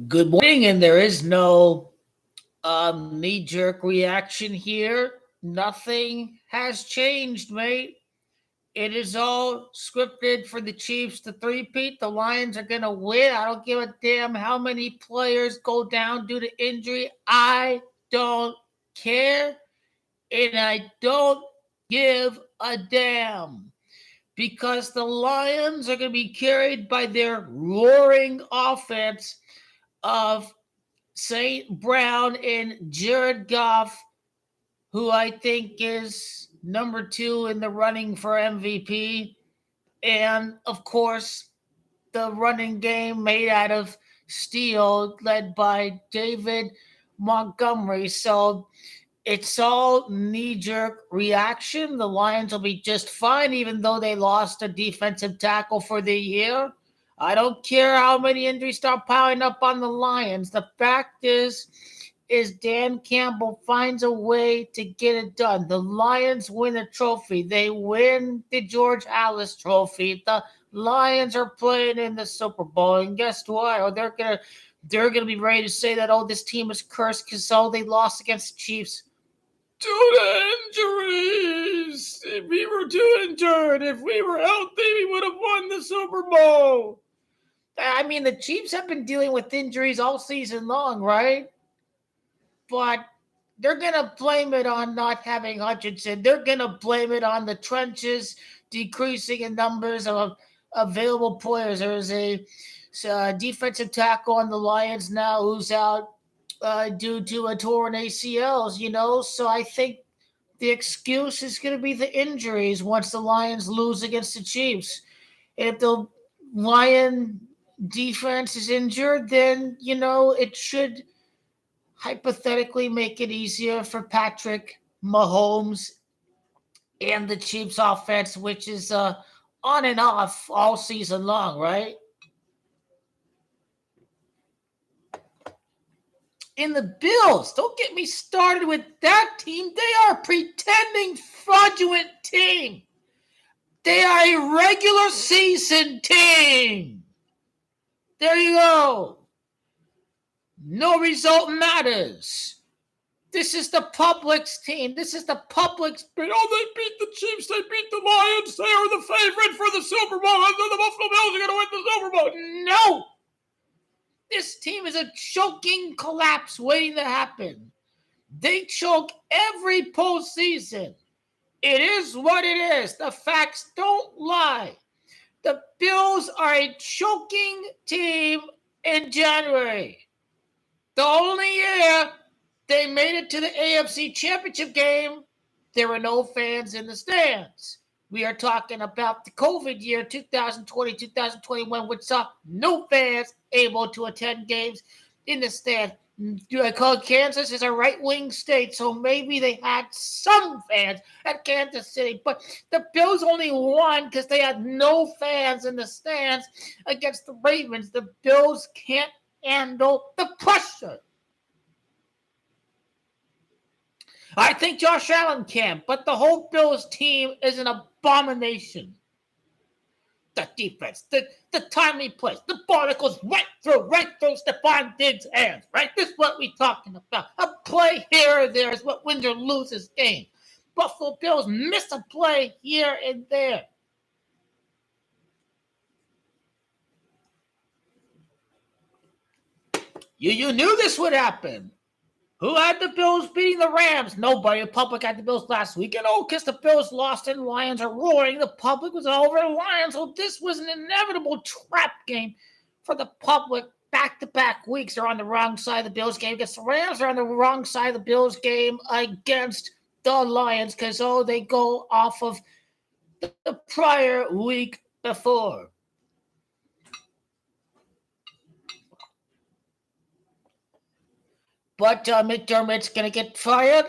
Good morning, and there is no knee jerk reaction here. Nothing has changed, mate. It is all scripted for the Chiefs to three-peat. The Lions are going to win. I don't give a damn how many players go down due to injury. I don't care, and I don't give a damn because the Lions are going to be carried by their roaring offense of St. Brown and Jared Goff, who I think is number 2 in the running for MVP. And of course, the running game made out of steel, led by David Montgomery. So it's all knee jerk reaction. The Lions will be just fine, even though they lost a defensive tackle for the year. I don't care how many injuries start piling up on the Lions. The fact is Dan Campbell finds a way to get it done. The Lions win a trophy. They win the George Halas Trophy. The Lions are playing in the Super Bowl, and guess what? Oh, they're gonna be ready to say that this team is cursed because they lost against the Chiefs due to injuries. If we were too injured, if we were healthy, we would have won the Super Bowl. I mean, the Chiefs have been dealing with injuries all season long, right? But they're going to blame it on not having Hutchinson. They're going to blame it on the trenches decreasing in numbers of available players. There's a defensive tackle on the Lions now who's out due to a torn ACLs, So I think the excuse is going to be the injuries once the Lions lose against the Chiefs. If the Lion defense is injured, then, it should hypothetically make it easier for Patrick Mahomes and the Chiefs offense, which is on and off all season long, right? In the Bills, don't get me started with that team. They are a pretending fraudulent team. They are a regular season team. There you go. No result matters. This is the public's team. This is the public's. They beat the Chiefs. They beat the Lions. They are the favorite for the Super Bowl. The Buffalo Bills are going to win the Super Bowl. No. This team is a choking collapse waiting to happen. They choke every postseason. It is what it is. The facts don't lie. The Bills are a choking team in January. The only year they made it to the AFC Championship game, there were no fans in the stands. We are talking about the COVID year, 2020-2021, which saw no fans able to attend games in the stand. Do I call Kansas is a right-wing state, so maybe they had some fans at Kansas City, but the Bills only won because they had no fans in the stands against the Ravens. The Bills can't handle the pressure. I think Josh Allen can, but the whole Bills team is an abomination. The defense, the timely plays, the ball that goes right through Stephon Diggs' hands, right? This is what we're talking about. A play here or there is what wins or loses games. Buffalo Bills miss a play here and there. You knew this would happen. Who had the Bills beating the Rams? Nobody. The public had the Bills last week. And because the Bills lost and the Lions are roaring, the public was all over the Lions. So this was an inevitable trap game for the public. Back-to-back weeks are on the wrong side of the Bills game against the Rams. Are on the wrong side of the Bills game against the Lions because, they go off of the prior week before. But McDermott's going to get fired.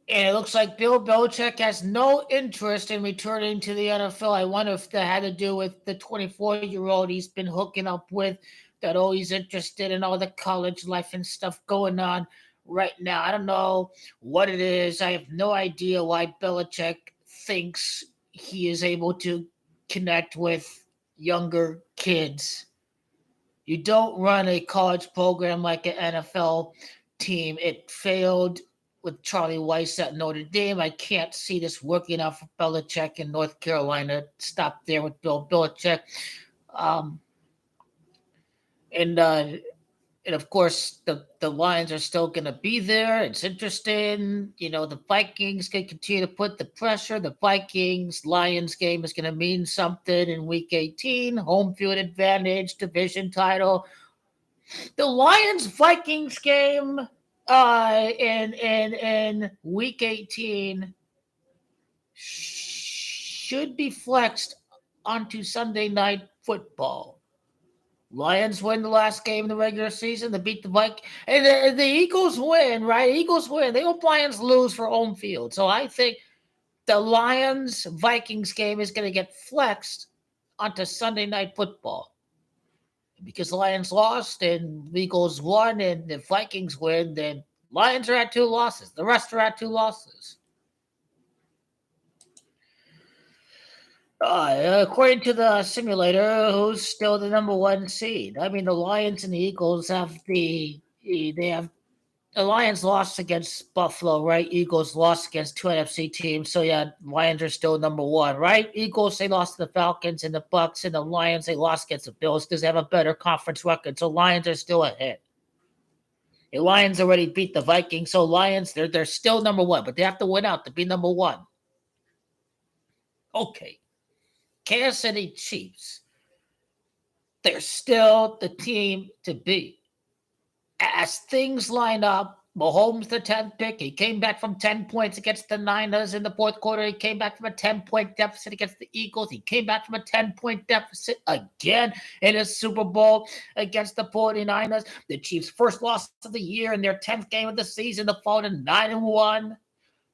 And it looks like Bill Belichick has no interest in returning to the NFL. I wonder if that had to do with the 24-year-old he's been hooking up with, that he's interested in all the college life and stuff going on right now. I don't know what it is. I have no idea why Belichick thinks he is able to connect with younger kids. You don't run a college program like an NFL team. It failed with Charlie Weiss at Notre Dame. I can't see this working out for Belichick in North Carolina. Stop there with Bill Belichick. Um, and and of course, the Lions are still going to be there. It's interesting. The Vikings can continue to put the pressure. The Vikings-Lions game is going to mean something in Week 18. Home field advantage, division title. The Lions-Vikings game in Week 18 should be flexed onto Sunday Night Football. Lions win the last game in the regular season. They beat the Vikings. And the Eagles win, right? Eagles win. They hope Lions lose for home field. So I think the Lions-Vikings game is going to get flexed onto Sunday Night Football. Because the Lions lost and the Eagles won and the Vikings win, then Lions are at 2 losses. The rest are at 2 losses. According to the simulator, who's still the number 1 seed? I mean, the Lions and the Eagles have the Lions lost against Buffalo, right? Eagles lost against 2 NFC teams. So yeah, Lions are still number 1, right? Eagles, they lost to the Falcons and the Bucks, and the Lions, they lost against the Bills because they have a better conference record. So Lions are still ahead. The Lions already beat the Vikings, so Lions, they're still number 1, but they have to win out to be number 1. Okay. Kansas City Chiefs, they're still the team to beat. As things line up, Mahomes the 10th pick. He came back from 10 points against the Niners in the fourth quarter. He came back from a 10-point deficit against the Eagles. He came back from a 10-point deficit again in a Super Bowl against the 49ers. The Chiefs' first loss of the year in their 10th game of the season, the fall to 9-1.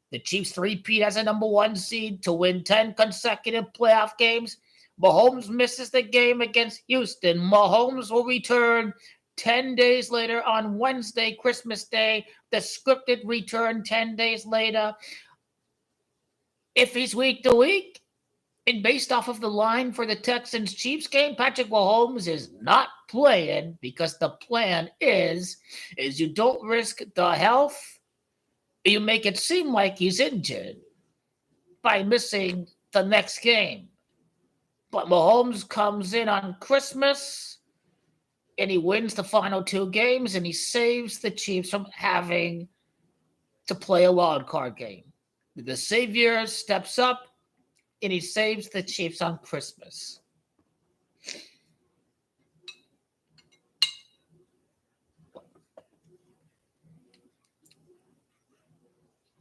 The Chiefs three-peat as a number 1 seed to win 10 consecutive playoff games. Mahomes misses the game against Houston. Mahomes will return 10 days later on Wednesday, Christmas Day. The scripted return 10 days later. If he's week to week, and based off of the line for the Texans-Chiefs game, Patrick Mahomes is not playing because the plan is you don't risk the health. You make it seem like he's injured by missing the next game. But Mahomes comes in on Christmas and he wins the final 2 games and he saves the Chiefs from having to play a wild card game. The Savior steps up and he saves the Chiefs on Christmas.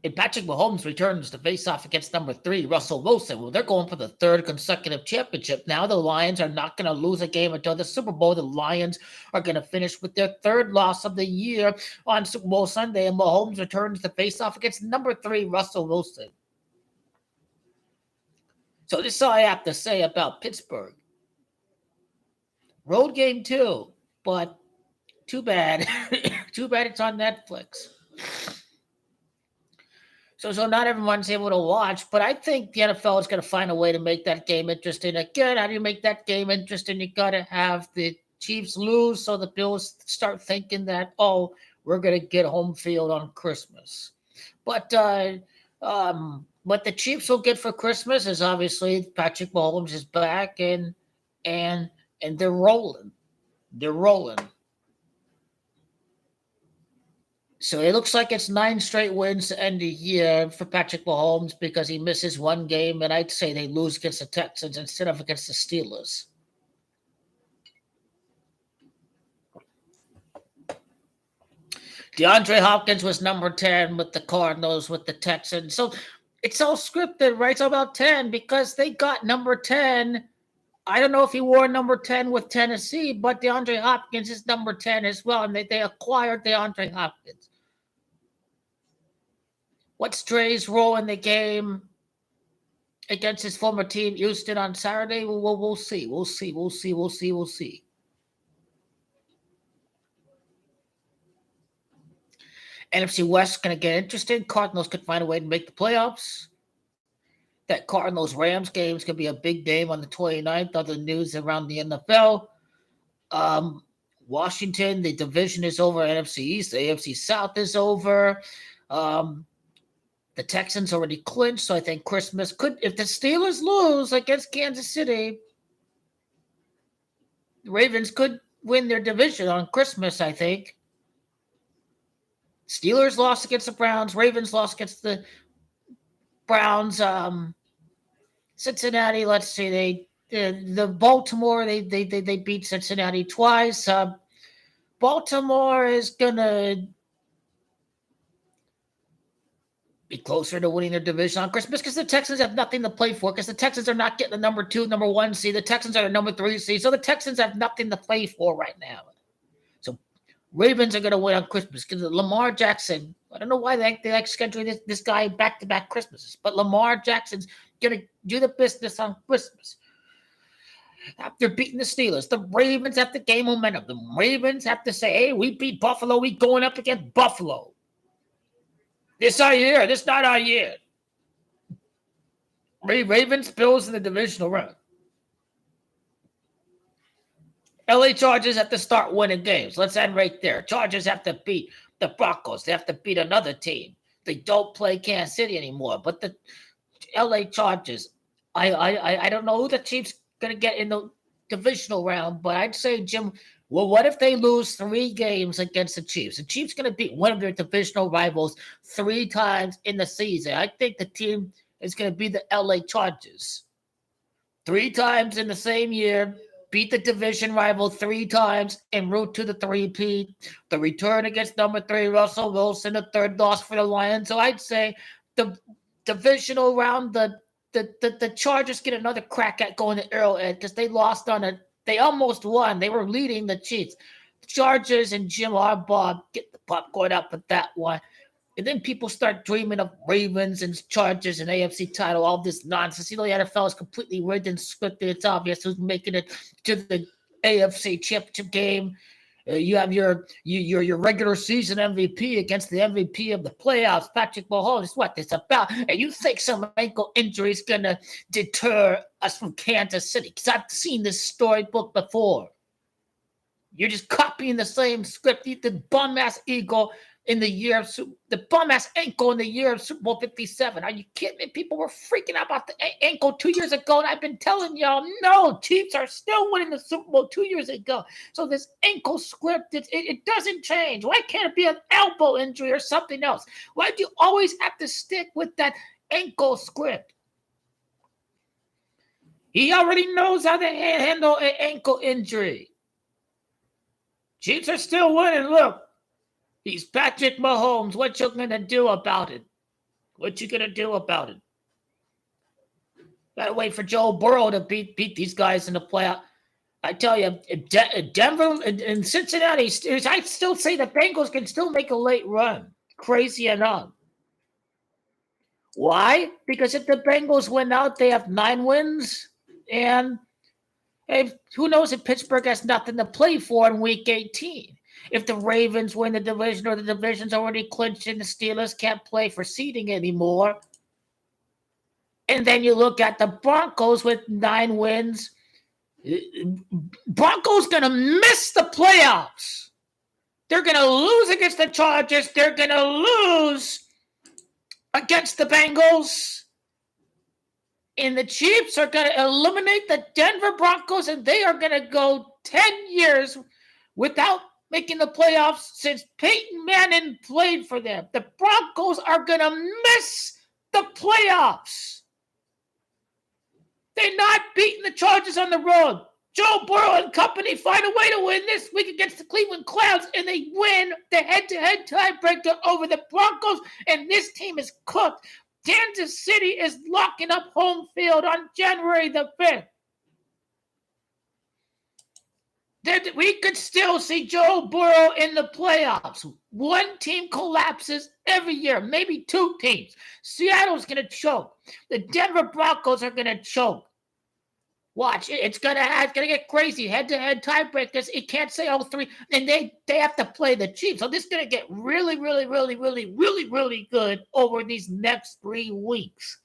And Patrick Mahomes returns to face off against number 3, Russell Wilson. Well, they're going for the 3rd consecutive championship. Now the Lions are not going to lose a game until the Super Bowl. The Lions are going to finish with their 3rd loss of the year on Super Bowl Sunday, and Mahomes returns to face off against number 3, Russell Wilson. So this is all I have to say about Pittsburgh. Road game too, but too bad. Too bad it's on Netflix. So not everyone's able to watch, but I think the NFL is going to find a way to make that game interesting. Again, how do you make that game interesting? You got to have the Chiefs lose so the Bills start thinking that, we're going to get home field on Christmas. But what the Chiefs will get for Christmas is obviously Patrick Mahomes is back and they're rolling. They're rolling. So it looks like it's 9 straight wins to end the year for Patrick Mahomes because he misses 1 game, and I'd say they lose against the Texans instead of against the Steelers. DeAndre Hopkins was number 10 with the Cardinals, with the Texans. So it's all scripted, right? It's all about 10 because they got number 10. I don't know if he wore number 10 with Tennessee, but DeAndre Hopkins is number 10 as well, and they acquired DeAndre Hopkins. What's Dre's role in the game against his former team, Houston, on Saturday? We'll see. We'll see. NFC West going to get interesting. Cardinals could find a way to make the playoffs. That Cardinals-Rams game is going to be a big game on the 29th. Other news around the NFL. Washington, the division is over. NFC East, the AFC South is over. The Texans already clinched, so I think Christmas could, if the Steelers lose against Kansas City, the Ravens could win their division on Christmas, I think. Steelers lost against the Browns. Ravens lost against the Browns. Cincinnati, let's see, the Baltimore, they beat Cincinnati twice. Baltimore is gonna be closer to winning their division on Christmas because the Texans have nothing to play for, because the Texans are not getting the number 2, number 1 seed. The Texans are the number 3 seed, so the Texans have nothing to play for right now. So Ravens are going to win on Christmas because Lamar Jackson, I don't know why they like scheduling this guy back-to-back Christmases, but Lamar Jackson's going to do the business on Christmas. After beating the Steelers, the Ravens have to gain momentum. The Ravens have to say, hey, we beat Buffalo. We going up against Buffalo. This our year. This not our year. Ravens, Bills in the divisional round. LA Chargers have to start winning games. Let's end right there. Chargers have to beat the Broncos. They have to beat another team. They don't play Kansas City anymore. But the LA Chargers, I don't know who the Chiefs going to get in the divisional round, but I'd say, Jim, well, what if they lose 3 games against the Chiefs? The Chiefs going to beat one of their divisional rivals 3 times in the season. I think the team is going to be the LA Chargers. 3 times in the same year, beat the division rival 3 times en route to the 3-peat. The return against number 3, Russell Wilson, the 3rd loss for the Lions. So I'd say the divisional round, the Chargers get another crack at going to Arrowhead because they lost on a. They almost won. They were leading the Chiefs. The Chargers and Jim Harbaugh get the popcorn up with that one. And then people start dreaming of Ravens and Chargers and AFC title, all this nonsense. You know, the NFL is completely rigged and scripted. It's obvious who's making it to the AFC championship game. You have your regular season MVP against the MVP of the playoffs, Patrick Mahomes. It's what it's about. And you think some ankle injury is going to deter us from Kansas City? Because I've seen this storybook before. You're just copying the same script. The bum-ass eagle in the year of the bum-ass ankle in the year of Super Bowl 57. Are you kidding me? People were freaking out about the ankle 2 years ago, and I've been telling y'all, no, Chiefs are still winning the Super Bowl 2 years ago. So this ankle script, it doesn't change. Why can't it be an elbow injury or something else? Why do you always have to stick with that ankle script? He already knows how to handle an ankle injury. Chiefs are still winning. Look. He's Patrick Mahomes. What you going to do about it? What you going to do about it? Got to wait for Joe Burrow to beat these guys in the playoff. I tell you, Denver and Cincinnati, I still say the Bengals can still make a late run. Crazy enough. Why? Because if the Bengals win out, they have 9 wins. And who knows if Pittsburgh has nothing to play for in Week 18. If the Ravens win the division or the division's already clinched and the Steelers can't play for seeding anymore. And then you look at the Broncos with 9 wins. Broncos going to miss the playoffs. They're going to lose against the Chargers. They're going to lose against the Bengals. And the Chiefs are going to eliminate the Denver Broncos, and they are going to go 10 years without making the playoffs since Peyton Manning played for them. The Broncos are going to miss the playoffs. They're not beating the Chargers on the road. Joe Burrow and company find a way to win this week against the Cleveland Clowns, and they win the head-to-head tiebreaker over the Broncos, and this team is cooked. Kansas City is locking up home field on January the 5th. We could still see Joe Burrow in the playoffs. One team collapses every year, maybe 2 teams. Seattle's going to choke. The Denver Broncos are going to choke. Watch, it's going to get crazy. Head-to-head tiebreakers. It can't say all 3. And they have to play the Chiefs. So this is going to get really, really, really, really, really, really good over these next 3 weeks.